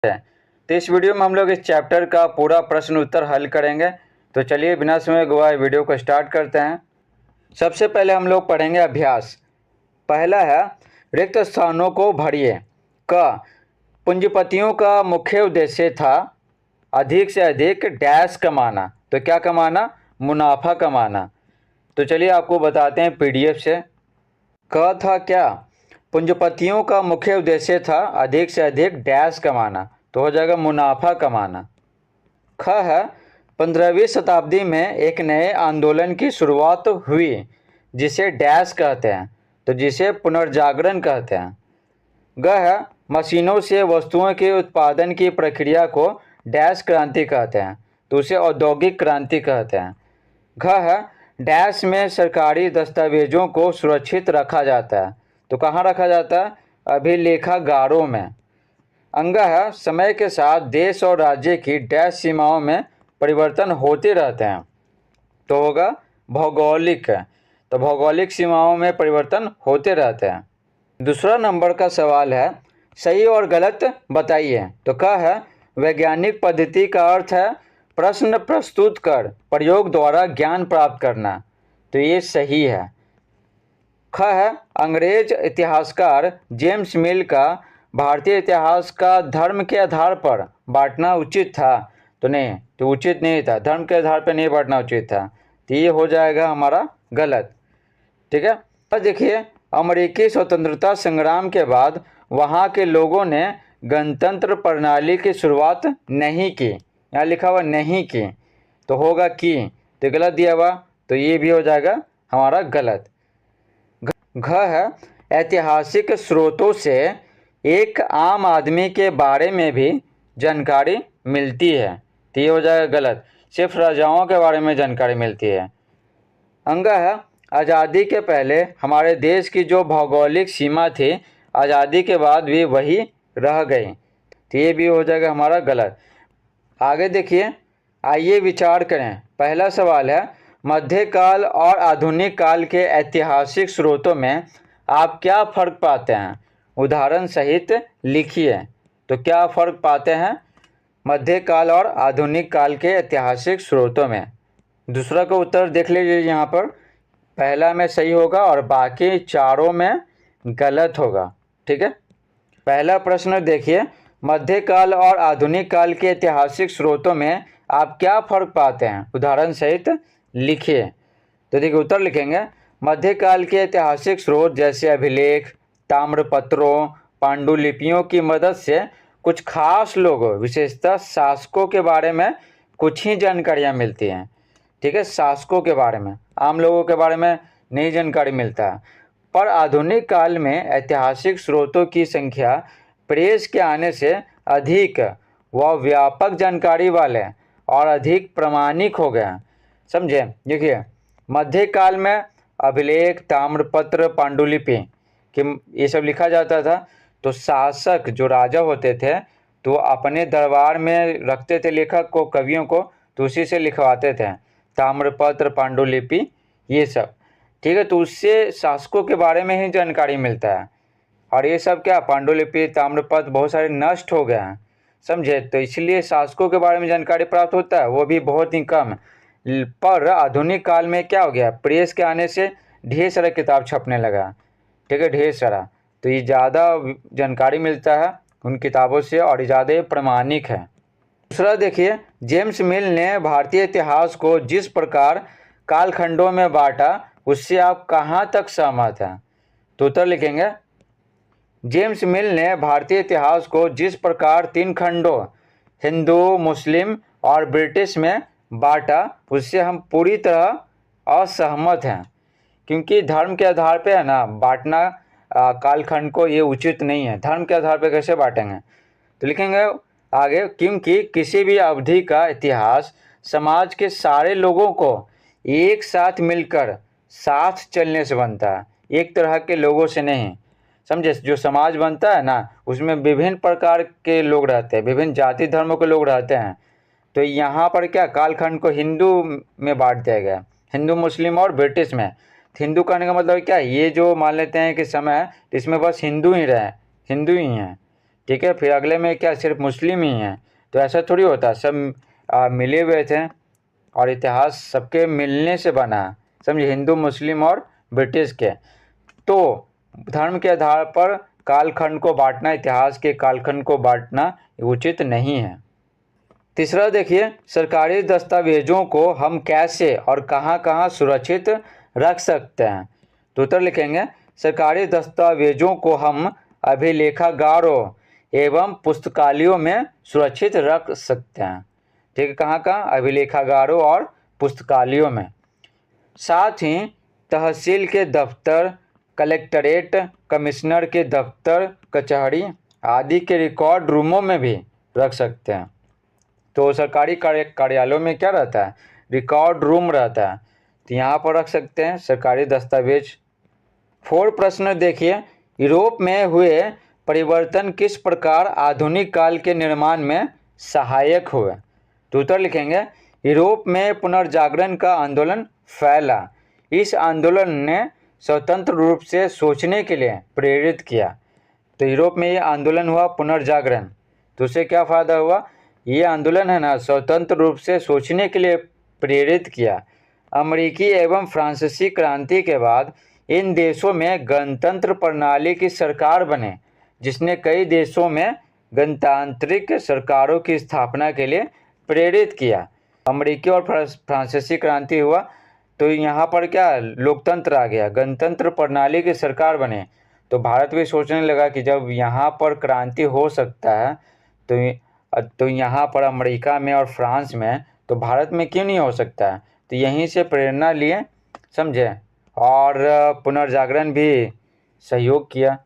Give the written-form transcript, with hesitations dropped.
है। तो इस वीडियो में हम लोग इस चैप्टर का पूरा प्रश्न उत्तर हल करेंगे। तो चलिए बिना समय गवाए वीडियो को स्टार्ट करते हैं। सबसे पहले हम लोग पढ़ेंगे अभ्यास। पहला है रिक्त स्थानों को भरिए। क पूंजीपतियों का मुख्य उद्देश्य था अधिक से अधिक डैश कमाना। तो क्या कमाना? मुनाफा कमाना। तो चलिए आपको बताते हैं पीडीएफ से। क था क्या? पूंजीपतियों का मुख्य उद्देश्य था अधिक से अधिक डैश कमाना, तो हो जाएगा मुनाफा कमाना। ख है 15वीं शताब्दी में एक नए आंदोलन की शुरुआत हुई जिसे डैश कहते हैं, तो जिसे पुनर्जागरण कहते हैं। ग है मशीनों से वस्तुओं के उत्पादन की प्रक्रिया को डैश क्रांति कहते हैं, तो उसे औद्योगिक क्रांति कहते हैं। घ है डैश में सरकारी दस्तावेजों को सुरक्षित रखा जाता है, तो कहाँ रखा जाता है? अभिलेखागारों में। अंगा है समय के साथ देश और राज्य की डैश सीमाओं में परिवर्तन होते रहते हैं, तो होगा भौगोलिक। तो भौगोलिक सीमाओं में परिवर्तन होते रहते हैं। दूसरा नंबर का सवाल है सही और गलत बताइए। तो क्या है? वैज्ञानिक पद्धति का अर्थ है प्रश्न प्रस्तुत कर प्रयोग द्वारा ज्ञान प्राप्त करना, तो ये सही है। ख है अंग्रेज इतिहासकार जेम्स मिल का भारतीय इतिहास का धर्म के आधार पर बांटना उचित था, तो नहीं, तो उचित नहीं था, धर्म के आधार पर नहीं बांटना उचित था, तो ये हो जाएगा हमारा गलत। ठीक है। अब देखिए अमेरिकी स्वतंत्रता संग्राम के बाद वहाँ के लोगों ने गणतंत्र प्रणाली की शुरुआत नहीं की, यहाँ लिखा हुआ नहीं की, तो होगा की, तो गलत दिया हुआ, तो ये भी हो जाएगा हमारा गलत। घ है ऐतिहासिक स्रोतों से एक आम आदमी के बारे में भी जानकारी मिलती है, तो ये हो जाएगा गलत, सिर्फ राजाओं के बारे में जानकारी मिलती है। अंगा है आज़ादी के पहले हमारे देश की जो भौगोलिक सीमा थी आज़ादी के बाद भी वही रह गई, तो ये भी हो जाएगा हमारा गलत। आगे देखिए, आइए विचार करें। पहला सवाल है मध्यकाल और आधुनिक काल के ऐतिहासिक स्रोतों में आप क्या फ़र्क पाते हैं? उदाहरण सहित लिखिए। तो क्या फ़र्क पाते हैं मध्यकाल और आधुनिक काल के ऐतिहासिक स्रोतों में? दूसरा का उत्तर देख लीजिए, यहाँ पर पहला में सही होगा और बाकी चारों में गलत होगा। ठीक है। पहला प्रश्न देखिए, मध्यकाल और आधुनिक काल के ऐतिहासिक स्रोतों में आप क्या फ़र्क पाते हैं? उदाहरण सहित लिखिए। तो देखिए उत्तर लिखेंगे मध्यकाल के ऐतिहासिक स्रोत जैसे अभिलेख, ताम्रपत्रों, पांडुलिपियों की मदद से कुछ खास लोगों विशेषतः शासकों के बारे में कुछ ही जानकारियाँ मिलती हैं। ठीक है, शासकों के बारे में, आम लोगों के बारे में नहीं जानकारी मिलता है। पर आधुनिक काल में ऐतिहासिक स्रोतों की संख्या प्रेस के आने से अधिक व व्यापक जानकारी वाले और अधिक प्रामाणिक हो गए। समझे? देखिए मध्यकाल में अभिलेख, ताम्रपत्र, पांडुलिपि कि ये सब लिखा जाता था, तो शासक जो राजा होते थे तो अपने दरबार में रखते थे लेखक को, कवियों को, तो उसी से लिखवाते थे ताम्रपत्र, पांडुलिपि, ये सब। ठीक है, तो उससे शासकों के बारे में ही जानकारी मिलता है। और ये सब क्या पांडुलिपि, ताम्रपत्र बहुत सारे नष्ट हो गए हैं, समझे, तो इसलिए शासकों के बारे में जानकारी प्राप्त होता है, वो भी बहुत ही कम। पर आधुनिक काल में क्या हो गया, प्रेस के आने से ढेर सारा किताब छपने लगा। ठीक है, ढेर सारा, तो ये ज़्यादा जानकारी मिलता है उन किताबों से और ज़्यादा प्रामाणिक है। दूसरा देखिए, जेम्स मिल ने भारतीय इतिहास को जिस प्रकार कालखंडों में बांटा उससे आप कहाँ तक सहमत हैं? तो उत्तर लिखेंगे जेम्स मिल ने भारतीय इतिहास को जिस प्रकार 3 खंडों हिंदू, मुस्लिम और ब्रिटिश में बांटा उससे हम पूरी तरह असहमत हैं, क्योंकि धर्म के आधार पे है ना बांटना कालखंड को, ये उचित नहीं है। धर्म के आधार पे कैसे बांटेंगे? तो लिखेंगे आगे, क्योंकि किसी भी अवधि का इतिहास समाज के सारे लोगों को एक साथ मिलकर साथ चलने से बनता है, एक तरह के लोगों से नहीं। समझे? जो समाज बनता है ना उसमें विभिन्न प्रकार के लोग रहते हैं, विभिन्न जाति धर्मों के लोग रहते हैं। तो यहाँ पर क्या कालखंड को हिंदू में बांट दिया गया, हिंदू, मुस्लिम और ब्रिटिश में। हिंदू कहने का मतलब क्या है, ये जो मान लेते हैं कि समय इसमें बस हिंदू ही रहे, हिंदू ही हैं। ठीक है। फिर अगले में क्या सिर्फ मुस्लिम ही हैं, तो ऐसा थोड़ी होता, सब मिले हुए थे और इतिहास सबके मिलने से बना, समझे, हिंदू मुस्लिम और ब्रिटिश के। तो धर्म के आधार पर कालखंड को बांटना, इतिहास के कालखंड को बांटना उचित नहीं है। तीसरा देखिए, सरकारी दस्तावेजों को हम कैसे और कहाँ सुरक्षित रख सकते हैं। तो उत्तर लिखेंगे, सरकारी दस्तावेजों को हम अभिलेखागारों एवं पुस्तकालयों में सुरक्षित रख सकते हैं। ठीक है, कहाँ अभिलेखागारों और पुस्तकालयों में। साथ ही तहसील के दफ्तर, कलेक्ट्रेट, कमिश्नर के दफ्तर, कचहरी आदि के रिकॉर्ड रूमों में भी रख सकते हैं। तो सरकारी कार्यालयों में क्या रहता है, रिकॉर्ड रूम रहता है, तो यहाँ पर रख सकते हैं सरकारी दस्तावेज। 4 प्रश्न देखिए, यूरोप में हुए परिवर्तन किस प्रकार आधुनिक काल के निर्माण में सहायक हुए। तो उत्तर लिखेंगे, यूरोप में पुनर्जागरण का आंदोलन फैला। इस आंदोलन ने स्वतंत्र रूप से सोचने के लिए प्रेरित किया। तो यूरोप में ये आंदोलन हुआ पुनर्जागरण, तो उससे क्या फ़ायदा हुआ, ये आंदोलन है ना स्वतंत्र रूप से सोचने के लिए प्रेरित किया। अमेरिकी एवं फ्रांसीसी क्रांति के बाद इन देशों में गणतंत्र प्रणाली की सरकार बने, जिसने कई देशों में गणतांत्रिक सरकारों की स्थापना के लिए प्रेरित किया। अमेरिकी और फ्रांसीसी क्रांति हुआ तो यहाँ पर क्या लोकतंत्र आ गया, गणतंत्र प्रणाली की सरकार बने। तो भारत भी सोचने लगा कि जब यहाँ पर क्रांति हो सकता है तो यहाँ पर अमेरिका में और फ्रांस में, तो भारत में क्यों नहीं हो सकता है। तो यहीं से प्रेरणा लिए, समझे, और पुनर्जागरण भी सहयोग किया।